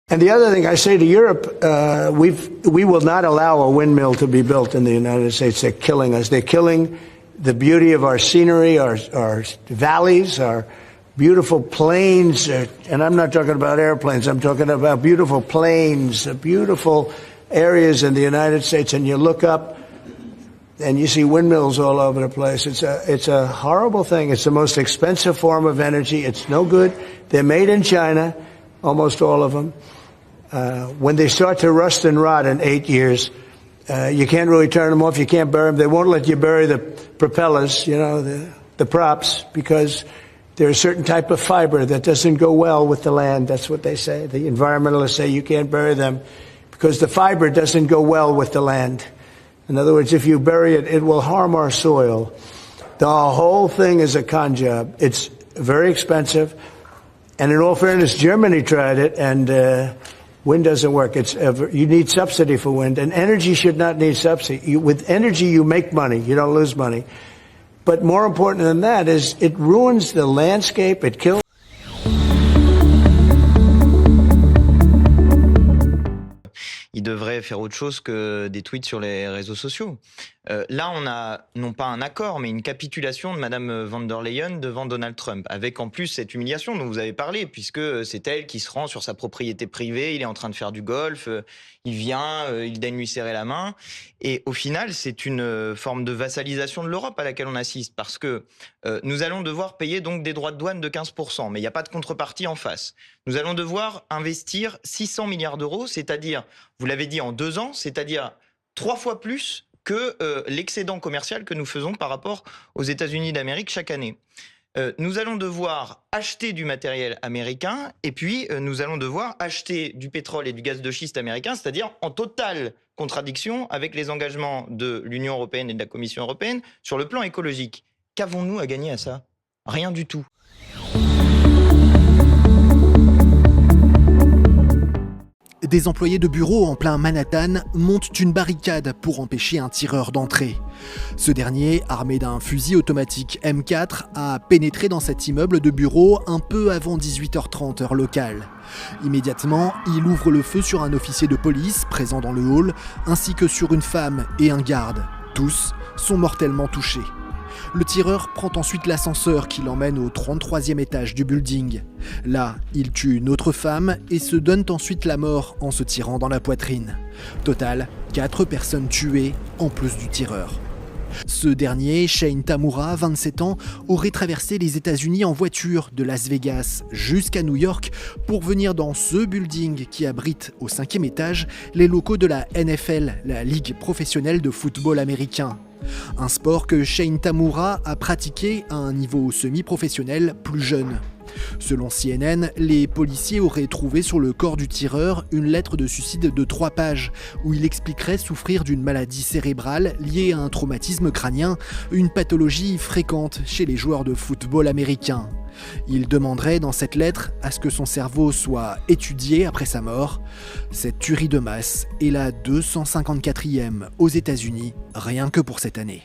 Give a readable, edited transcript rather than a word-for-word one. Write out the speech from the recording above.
And the other thing I say to Europe, we will not allow a windmill to be built in the United States. They're killing us. They're killing the beauty of our scenery, our valleys, our beautiful plains. And I'm not talking about airplanes. I'm talking about beautiful plains, beautiful areas in the United States. And you look up and you see windmills all over the place. It's a horrible thing. It's the most expensive form of energy. It's no good. They're made in China, almost all of them. When they start to rust and rot in 8 years, you can't really turn them off. You can't bury them. They won't let you bury the propellers, you know, the props, because there's a certain type of fiber that doesn't go well with the land. That's what they say. The environmentalists say you can't bury them because the fiber doesn't go well with the land. In other words, if you bury it, it will harm our soil. The whole thing is a con job. It's very expensive. And in all fairness, Germany tried it, and wind doesn't work. You need subsidy for wind, and energy should not need subsidy. With energy, you make money. You don't lose money. But more important than that is it ruins the landscape. It kills. Il devrait faire autre chose que des tweets sur les réseaux sociaux. Là, on a non pas un accord, mais une capitulation de Madame von der Leyen devant Donald Trump, avec en plus cette humiliation dont vous avez parlé, puisque c'est elle qui se rend sur sa propriété privée, il est en train de faire du golf, il vient, il daigne lui serrer la main. Et au final, c'est une forme de vassalisation de l'Europe à laquelle on assiste, parce que nous allons devoir payer donc des droits de douane de 15%, mais il n'y a pas de contrepartie en face. Nous allons devoir investir 600 milliards d'euros, c'est-à-dire, vous l'avez dit, en 2 ans, c'est-à-dire 3 fois plus que l'excédent commercial que nous faisons par rapport aux États-Unis d'Amérique chaque année. Nous allons devoir acheter du matériel américain et puis nous allons devoir acheter du pétrole et du gaz de schiste américain, c'est-à-dire en totale contradiction avec les engagements de l'Union européenne et de la Commission européenne sur le plan écologique. Qu'avons-nous à gagner à ça? Rien du tout. Des employés de bureau en plein Manhattan montent une barricade pour empêcher un tireur d'entrer. Ce dernier, armé d'un fusil automatique M4, a pénétré dans cet immeuble de bureau un peu avant 18h30 heure locale. Immédiatement, il ouvre le feu sur un officier de police présent dans le hall, ainsi que sur une femme et un garde. Tous sont mortellement touchés. Le tireur prend ensuite l'ascenseur qui l'emmène au 33e étage du building. Là, il tue une autre femme et se donne ensuite la mort en se tirant dans la poitrine. Total, 4 personnes tuées en plus du tireur. Ce dernier, Shane Tamura, 27 ans, aurait traversé les États-Unis en voiture de Las Vegas jusqu'à New York pour venir dans ce building qui abrite au 5e étage les locaux de la NFL, la Ligue professionnelle de football américain. Un sport que Shane Tamura a pratiqué à un niveau semi-professionnel plus jeune. Selon CNN, les policiers auraient trouvé sur le corps du tireur une lettre de suicide de 3 pages où il expliquerait souffrir d'une maladie cérébrale liée à un traumatisme crânien, une pathologie fréquente chez les joueurs de football américains. Il demanderait dans cette lettre à ce que son cerveau soit étudié après sa mort. Cette tuerie de masse est la 254e aux États-Unis, rien que pour cette année.